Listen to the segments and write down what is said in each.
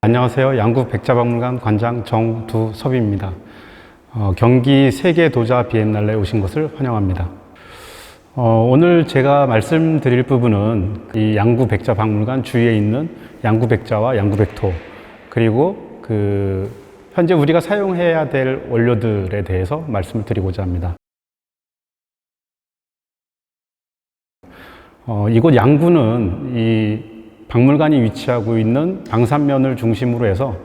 안녕하세요. 양구 백자박물관 관장 정두섭입니다. 경기 세계도자 비엔날레에 오신 것을 환영합니다. 오늘 제가 말씀드릴 부분은 이 양구 백자박물관 주위에 있는 양구 백자와 양구 백토, 그리고 현재 우리가 사용해야 될 원료들에 대해서 말씀을 드리고자 합니다. 이곳 양구는 이 박물관이 위치하고 있는 방산면을 중심으로 해서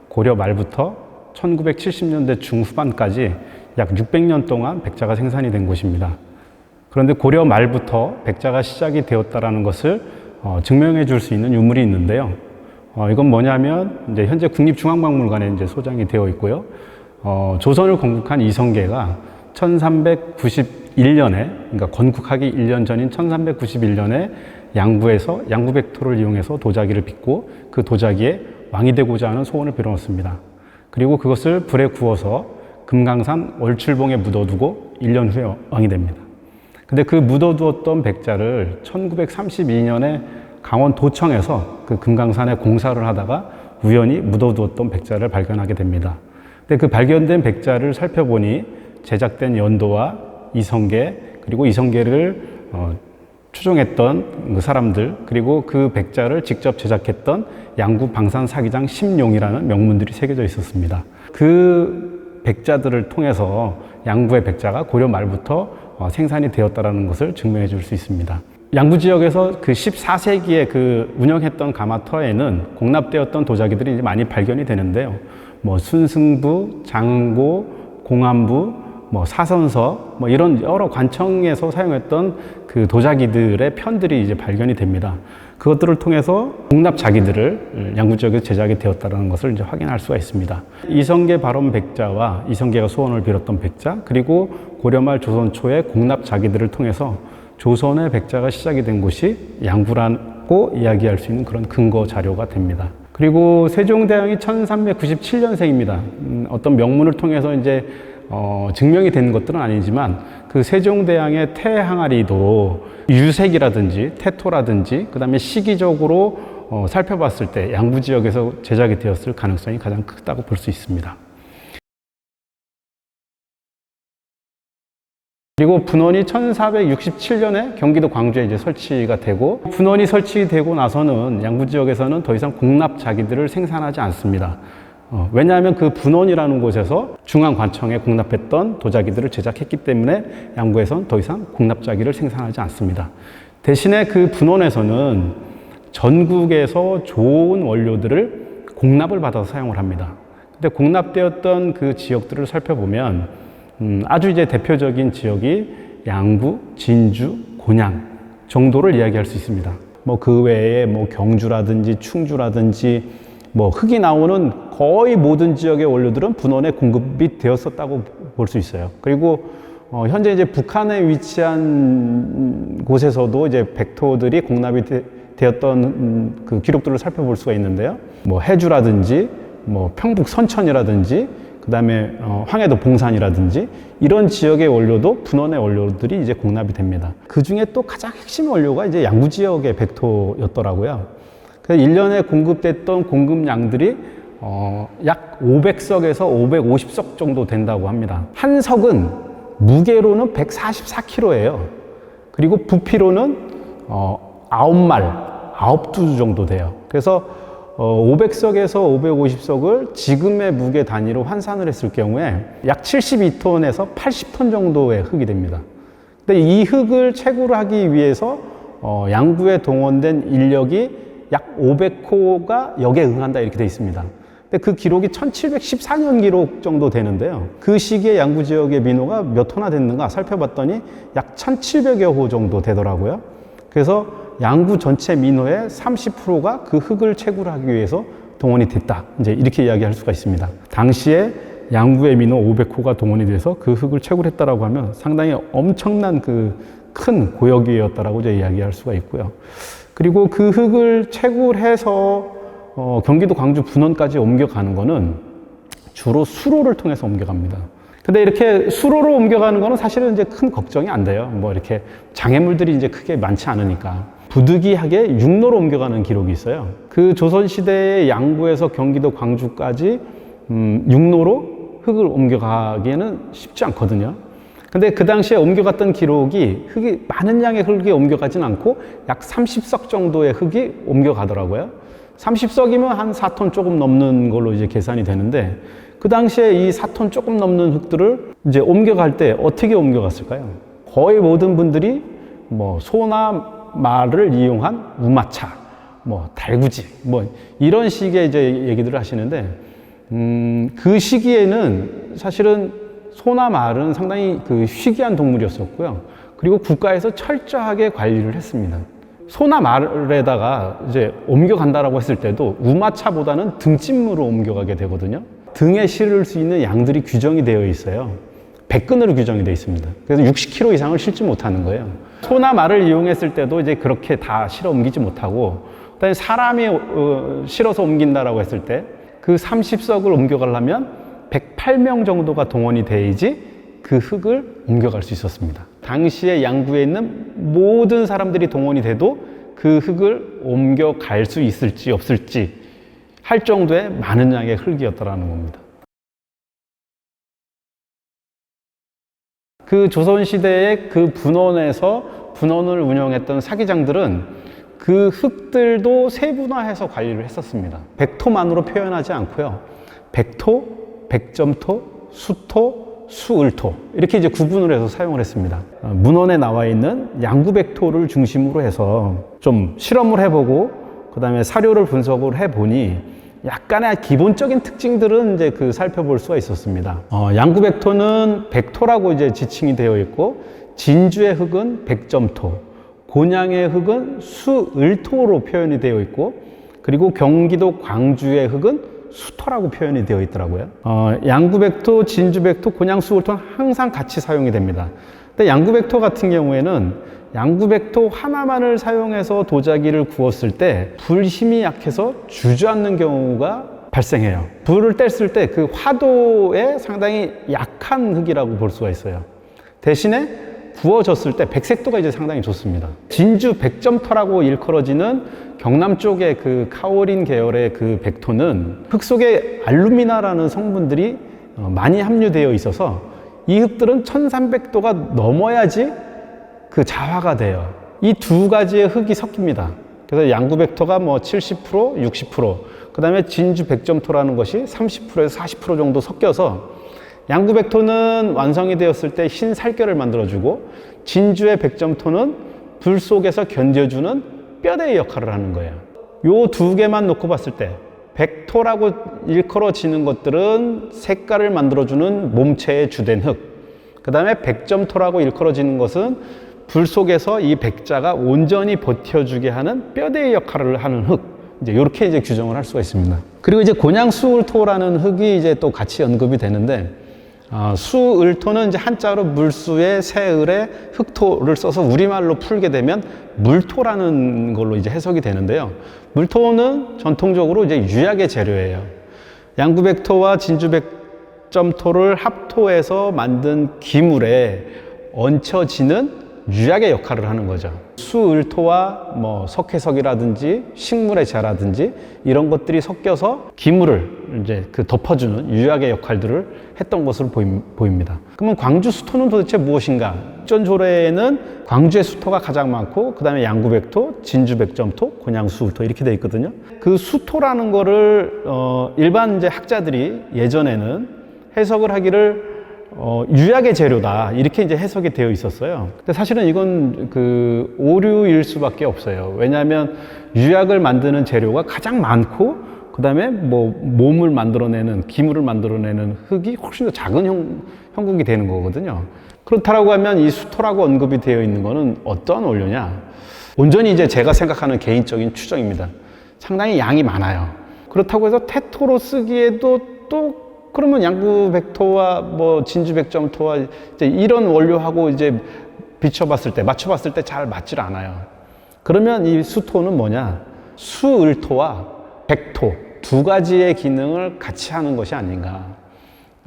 고려 말부터 1970년대 중후반까지 약 600년 동안 백자가 생산이 된 곳입니다. 그런데 고려 말부터 백자가 시작이 되었다는 것을 증명해 줄 수 있는 유물이 있는데요. 이건 뭐냐면 이제 현재 국립중앙박물관에 이제 소장이 되어 있고요. 조선을 건국한 이성계가 1391년에, 그러니까 건국하기 1년 전인 1391년에 양구에서 양구백토를 이용해서 도자기를 빚고 그 도자기에 왕이 되고자 하는 소원을 빌어놓습니다. 그리고 그것을 불에 구워서 금강산 월출봉에 묻어두고 1년 후에 왕이 됩니다. 근데 그 묻어두었던 백자를 1932년에 강원도청에서 그 금강산에 공사를 하다가 우연히 묻어두었던 백자를 발견하게 됩니다. 근데 그 발견된 백자를 살펴보니 제작된 연도와 이성계, 그리고 이성계를 추종했던 그 사람들, 그리고 그 백자를 직접 제작했던 양구 방산 사기장 심용이라는 명문들이 새겨져 있었습니다. 그 백자들을 통해서 양구의 백자가 고려 말부터 생산이 되었다는 것을 증명해 줄 수 있습니다. 양구 지역에서 그 14세기에 그 운영했던 가마터에는 공납되었던 도자기들이 이제 많이 발견이 되는데요. 순승부, 장고, 공안부, 사선서, 이런 여러 관청에서 사용했던 그 도자기들의 편들이 이제 발견이 됩니다. 그것들을 통해서 공납 자기들을 양구 지역에서 제작이 되었다는 것을 이제 확인할 수가 있습니다. 이성계 발원 백자와 이성계가 소원을 빌었던 백자, 그리고 고려말 조선 초의 공납 자기들을 통해서 조선의 백자가 시작이 된 곳이 양구라고 이야기할 수 있는 그런 근거 자료가 됩니다. 그리고 세종대왕이 1397년생입니다. 어떤 명문을 통해서 이제 증명이 된 것들은 아니지만 그 세종대왕의 태항아리도 유색이라든지 태토라든지 그 다음에 시기적으로 살펴봤을 때 양구 지역에서 제작이 되었을 가능성이 가장 크다고 볼 수 있습니다. 그리고 분원이 1467년에 경기도 광주에 이제 설치가 되고, 분원이 설치되고 나서는 양구 지역에서는 더 이상 공납 자기들을 생산하지 않습니다. 왜냐하면 그 분원이라는 곳에서 중앙관청에 공납했던 도자기들을 제작했기 때문에 양구에서는 더 이상 공납자기를 생산하지 않습니다. 대신에 그 분원에서는 전국에서 좋은 원료들을 공납을 받아서 사용을 합니다. 근데 공납되었던 그 지역들을 살펴보면 아주 이제 대표적인 지역이 양구, 진주, 곤양 정도를 이야기할 수 있습니다. 그 외에 경주라든지 충주라든지 흙이 나오는 거의 모든 지역의 원료들은 분원에 공급이 되었었다고 볼 수 있어요. 그리고 현재 이제 북한에 위치한 곳에서도 이제 백토들이 공납이 되었던 그 기록들을 살펴볼 수가 있는데요. 해주라든지 평북 선천이라든지 그 다음에 황해도 봉산이라든지 이런 지역의 원료도 분원의 원료들이 이제 공납이 됩니다. 그 중에 또 가장 핵심 원료가 이제 양구 지역의 백토였더라고요. 그래서 1년에 공급됐던 공급량들이 약 500석에서 550석 정도 된다고 합니다. 한 석은 무게로는 144kg예요. 그리고 부피로는 9두 정도 돼요. 그래서 500석에서 550석을 지금의 무게 단위로 환산을 했을 경우에 약 72톤에서 80톤 정도의 흙이 됩니다. 근데 이 흙을 채굴을 하기 위해서 양구에 동원된 인력이 약 500호가 역에 응한다 이렇게 되어 있습니다. 근데 그 기록이 1714년 기록 정도 되는데요. 그 시기에 양구 지역의 민호가 몇 호나 됐는가 살펴봤더니 약 1700여 호 정도 되더라고요. 그래서 양구 전체 민호의 30%가 그 흙을 채굴하기 위해서 동원이 됐다. 이제 이렇게 이야기할 수가 있습니다. 당시에 양구의 민호 500호가 동원이 돼서 그 흙을 채굴했다라고 하면 상당히 엄청난 그 큰 고역이었다라고 이제 이야기할 수가 있고요. 그리고 그 흙을 채굴해서 경기도 광주 분원까지 옮겨가는 거는 주로 수로를 통해서 옮겨갑니다. 근데 이렇게 수로로 옮겨가는 거는 사실은 이제 큰 걱정이 안 돼요. 이렇게 장애물들이 이제 크게 많지 않으니까. 부득이하게 육로로 옮겨가는 기록이 있어요. 그 조선시대의 양구에서 경기도 광주까지 육로로 흙을 옮겨가기에는 쉽지 않거든요. 근데 그 당시에 옮겨갔던 기록이 많은 양의 흙이 옮겨가진 않고 약 30석 정도의 흙이 옮겨가더라고요. 30석이면 한 4톤 조금 넘는 걸로 이제 계산이 되는데, 그 당시에 이 4톤 조금 넘는 흙들을 이제 옮겨갈 때 어떻게 옮겨갔을까요? 거의 모든 분들이 뭐 소나 말을 이용한 우마차, 뭐 달구지, 뭐 이런 식의 이제 얘기들을 하시는데, 그 시기에는 사실은 소나 말은 상당히 그 희귀한 동물이었었고요. 그리고 국가에서 철저하게 관리를 했습니다. 소나 말에다가 이제 옮겨간다라고 했을 때도 우마차보다는 등짐으로 옮겨가게 되거든요. 등에 실을 수 있는 양들이 규정이 되어 있어요. 백근으로 규정이 되어 있습니다. 그래서 60kg 이상을 실지 못하는 거예요. 소나 말을 이용했을 때도 이제 그렇게 다 실어 옮기지 못하고, 그다음에 사람이 실어서 옮긴다라고 했을 때 그 30석을 옮겨가려면 108명 정도가 동원이 돼야지 그 흙을 옮겨갈 수 있었습니다. 당시에 양구에 있는 모든 사람들이 동원이 돼도 그 흙을 옮겨갈 수 있을지 없을지 할 정도의 많은 양의 흙이었다라는 겁니다. 그 조선시대의 그 분원을 운영했던 사기장들은 그 흙들도 세분화해서 관리를 했었습니다. 백토만으로 표현하지 않고요. 백토, 백점토, 수토, 수을토 이렇게 이제 구분을 해서 사용을 했습니다. 문헌에 나와 있는 양구백토를 중심으로 해서 좀 실험을 해보고 그 다음에 사료를 분석을 해보니 약간의 기본적인 특징들은 이제 살펴볼 수가 있었습니다. 양구백토는 백토라고 이제 지칭이 되어 있고, 진주의 흙은 백점토, 곤양의 흙은 수을토로 표현이 되어 있고, 그리고 경기도 광주의 흙은 수토라고 표현이 되어 있더라고요. 양구백토, 진주백토, 곤양, 수을토는 항상 같이 사용이 됩니다. 근데 양구백토 같은 경우에는 양구백토 하나만을 사용해서 도자기를 구웠을 때 불 힘이 약해서 주저앉는 경우가 발생해요. 불을 뗐을 때 그 화도에 상당히 약한 흙이라고 볼 수가 있어요. 대신에 구워졌을 때 백색도가 이제 상당히 좋습니다. 진주 백점토라고 일컬어지는 경남 쪽의 그 카오린 계열의 그 백토는 흙 속에 알루미나라는 성분들이 많이 함유되어 있어서 이 흙들은 1300도가 넘어야지 그 자화가 돼요. 이 두 가지의 흙이 섞입니다. 그래서 양구백토가 뭐 70%, 60%, 그 다음에 진주 백점토라는 것이 30%에서 40% 정도 섞여서 양구백토는 완성이 되었을 때 흰 살결을 만들어주고, 진주의 백점토는 불 속에서 견뎌주는 뼈대의 역할을 하는 거예요. 요 두 개만 놓고 봤을 때 백토라고 일컬어지는 것들은 색깔을 만들어주는 몸체의 주된 흙, 그 다음에 백점토라고 일컬어지는 것은 불 속에서 이 백자가 온전히 버텨주게 하는 뼈대의 역할을 하는 흙, 이제 이렇게 이제 규정을 할 수가 있습니다. 그리고 이제 곤양수을토라는 흙이 이제 또 같이 언급이 되는데, 수을토는 이제 한자로 물수에 새을에 흙토를 써서 우리말로 풀게 되면 물토라는 걸로 이제 해석이 되는데요. 물토는 전통적으로 이제 유약의 재료예요. 양구백토와 진주백점토를 합토해서 만든 기물에 얹혀지는 유약의 역할을 하는 거죠. 수을토와 뭐 석회석이라든지 식물의 재라든지 이런 것들이 섞여서 기물을 이제 덮어주는 유약의 역할들을 했던 것으로 보입니다. 그러면 광주 수토는 도대체 무엇인가? 전조례에는 광주의 수토가 가장 많고, 그 다음에 양구백토, 진주백점토, 곤양수을토 이렇게 되어 있거든요. 그 수토라는 거를 일반 이제 학자들이 예전에는 해석을 하기를 유약의 재료다 이렇게 이제 해석이 되어 있었어요. 근데 사실은 이건 그 오류일 수밖에 없어요. 왜냐하면 유약을 만드는 재료가 가장 많고, 그 다음에 뭐 몸을 만들어내는, 기물을 만들어내는 흙이 훨씬 더 작은 형국이 되는 거거든요. 그렇다라고 하면 이 수토라고 언급이 되어 있는 거는 어떠한 원료냐? 온전히 이제 제가 생각하는 개인적인 추정입니다. 상당히 양이 많아요. 그렇다고 해서 태토로 쓰기에도 또 그러면 양구백토와 뭐 진주백점토와 이제 이런 원료하고 이제 비춰봤을 때, 맞춰봤을 때 잘 맞질 않아요. 그러면 이 수토는 뭐냐? 수을토와 백토 두 가지의 기능을 같이 하는 것이 아닌가.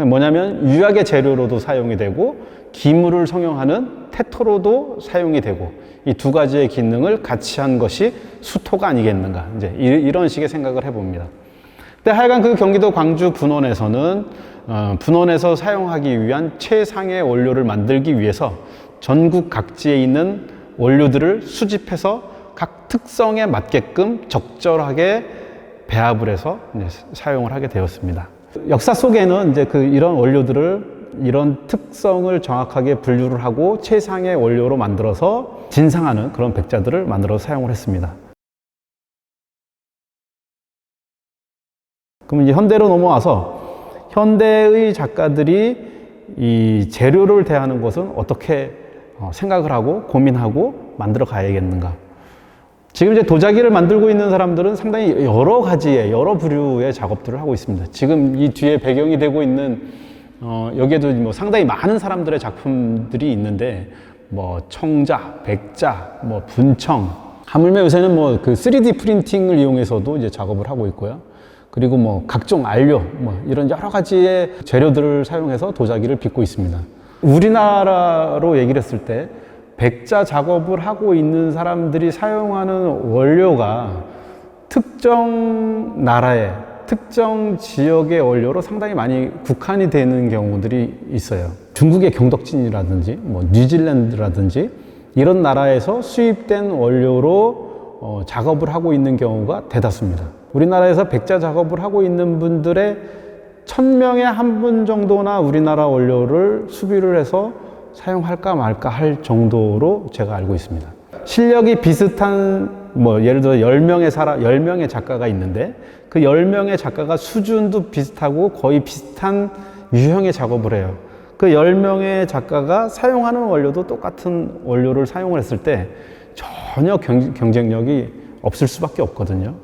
뭐냐면 유약의 재료로도 사용이 되고 기물을 성형하는 테토로도 사용이 되고 이 두 가지의 기능을 같이 한 것이 수토가 아니겠는가, 이제 이런 식의 생각을 해봅니다. 근데 하여간 그 경기도 광주 분원에서는 분원에서 사용하기 위한 최상의 원료를 만들기 위해서 전국 각지에 있는 원료들을 수집해서 각 특성에 맞게끔 적절하게 배합을 해서 이제 사용을 하게 되었습니다. 역사 속에는 이제 이런 원료들을 이런 특성을 정확하게 분류를 하고 최상의 원료로 만들어서 진상하는 그런 백자들을 만들어 사용을 했습니다. 그럼 이제 현대로 넘어와서 현대의 작가들이 이 재료를 대하는 것은 어떻게 생각을 하고 고민하고 만들어 가야겠는가. 지금 이제 도자기를 만들고 있는 사람들은 상당히 여러 가지의 여러 부류의 작업들을 하고 있습니다. 지금 이 뒤에 배경이 되고 있는 여기에도 뭐 상당히 많은 사람들의 작품들이 있는데 뭐 청자, 백자, 뭐 분청, 하물며 요새는 뭐 그 3D 프린팅을 이용해서도 이제 작업을 하고 있고요. 그리고 뭐 각종 안료, 뭐 이런 여러 가지의 재료들을 사용해서 도자기를 빚고 있습니다. 우리나라로 얘기를 했을 때 백자 작업을 하고 있는 사람들이 사용하는 원료가 특정 나라의 특정 지역의 원료로 상당히 많이 국한이 되는 경우들이 있어요. 중국의 경덕진이라든지 뭐 뉴질랜드라든지 이런 나라에서 수입된 원료로 작업을 하고 있는 경우가 대다수입니다. 우리나라에서 백자 작업을 하고 있는 분들의 1000명에 1분 정도나 우리나라 원료를 수비를 해서 사용할까 말까 할 정도로 제가 알고 있습니다. 실력이 비슷한 뭐 예를 들어 10명의 작가가 있는데 그 10명의 작가가 수준도 비슷하고 거의 비슷한 유형의 작업을 해요. 그 10명의 작가가 사용하는 원료도 똑같은 원료를 사용을 했을 때 전혀 경쟁력이 없을 수밖에 없거든요.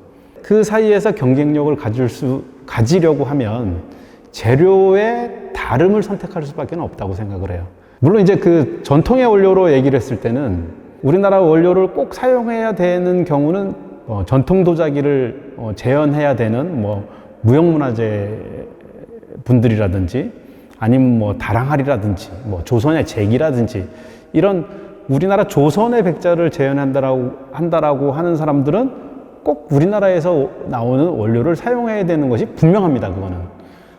그 사이에서 경쟁력을 가지려고 하면 재료의 다름을 선택할 수밖에 없다고 생각을 해요. 물론 이제 그 전통의 원료로 얘기를 했을 때는 우리나라 원료를 꼭 사용해야 되는 경우는 전통 도자기를 재현해야 되는 뭐 무형문화재 분들이라든지 아니면 뭐 다랑할이라든지 뭐 조선의 제기라든지 이런 우리나라 조선의 백자를 재현한다라고 하는 사람들은 꼭 우리나라에서 나오는 원료를 사용해야 되는 것이 분명합니다. 그거는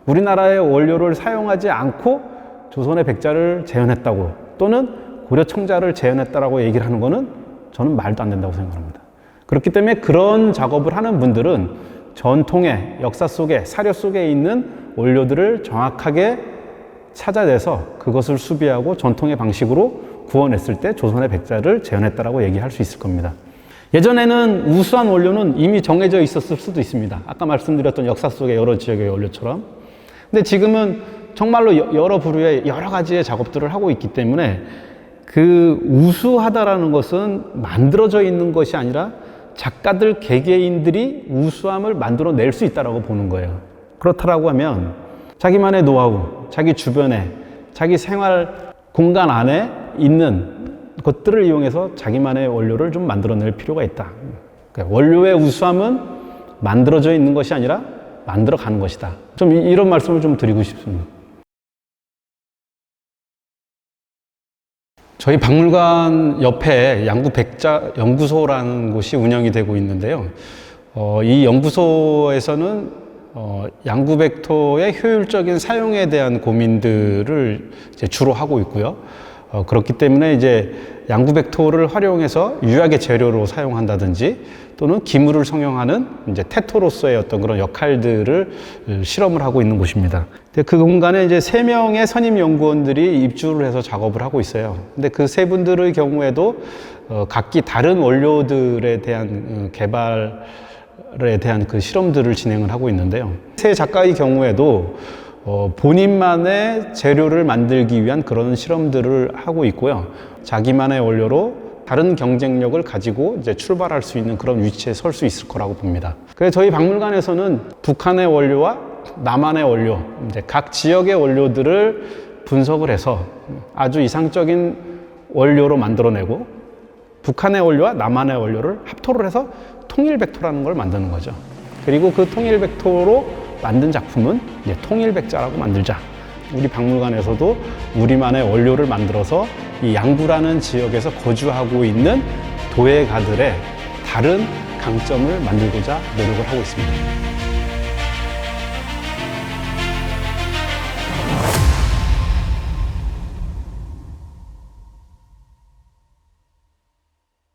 우리나라의 원료를 사용하지 않고 조선의 백자를 재현했다고 또는 고려 청자를 재현했다라고 얘기를 하는 거는 저는 말도 안 된다고 생각합니다. 그렇기 때문에 그런 작업을 하는 분들은 전통의 역사 속에 사료 속에 있는 원료들을 정확하게 찾아내서 그것을 수비하고 전통의 방식으로 구워냈을 때 조선의 백자를 재현했다라고 얘기할 수 있을 겁니다. 예전에는 우수한 원료는 이미 정해져 있었을 수도 있습니다. 아까 말씀드렸던 역사 속의 여러 지역의 원료처럼. 근데 지금은 정말로 여러 부류의 여러 가지의 작업들을 하고 있기 때문에 그 우수하다라는 것은 만들어져 있는 것이 아니라 작가들 개개인들이 우수함을 만들어낼 수 있다라고 보는 거예요. 그렇다라고 하면 자기만의 노하우, 자기 주변에, 자기 생활 공간 안에 있는 것들을 이용해서 자기만의 원료를 좀 만들어낼 필요가 있다. 그러니까 원료의 우수함은 만들어져 있는 것이 아니라 만들어가는 것이다. 좀 이런 말씀을 좀 드리고 싶습니다. 저희 박물관 옆에 양구백자 연구소라는 곳이 운영이 되고 있는데요. 이 연구소에서는 양구백토의 효율적인 사용에 대한 고민들을 이제 주로 하고 있고요. 그렇기 때문에 이제 양구백토를 활용해서 유약의 재료로 사용한다든지 또는 기물을 성형하는 이제 테토로서의 어떤 그런 역할들을 실험을 하고 있는 곳입니다. 근데 그 공간에 이제 3명의 선임 연구원들이 입주를 해서 작업을 하고 있어요. 근데 그 세 분들의 경우에도 각기 다른 원료들에 대한 개발에 대한 그 실험들을 진행을 하고 있는데요. 세 작가의 경우에도 본인만의 재료를 만들기 위한 그런 실험들을 하고 있고요. 자기만의 원료로 다른 경쟁력을 가지고 이제 출발할 수 있는 그런 위치에 설 수 있을 거라고 봅니다. 그래서 저희 박물관에서는 북한의 원료와 남한의 원료, 이제 각 지역의 원료들을 분석을 해서 아주 이상적인 원료로 만들어내고 북한의 원료와 남한의 원료를 합토를 해서 통일백토라는 걸 만드는 거죠. 그리고 그 통일백토로 만든 작품은 이제 통일백자라고 만들자. 우리 박물관에서도 우리만의 원료를 만들어서 이 양구라는 지역에서 거주하고 있는 도예가들의 다른 강점을 만들고자 노력을 하고 있습니다.